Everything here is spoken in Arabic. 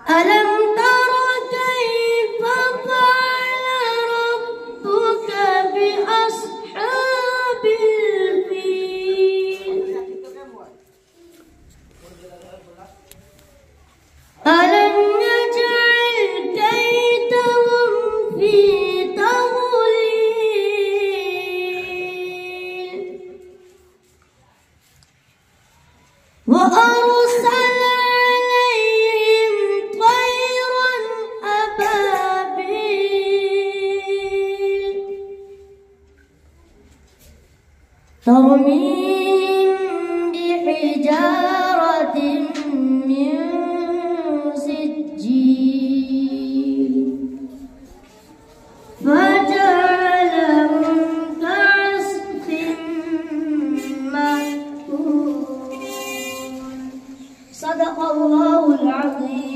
ألم تر كيف فعل ربك بأصحاب الفيل ألم يجعل كيدهم في تضليل وأرسل عليهم طيرا أبابيل ترميهم بحجارة من سجيل فجعلهم كعصف مأكول. صدق الله العظيم.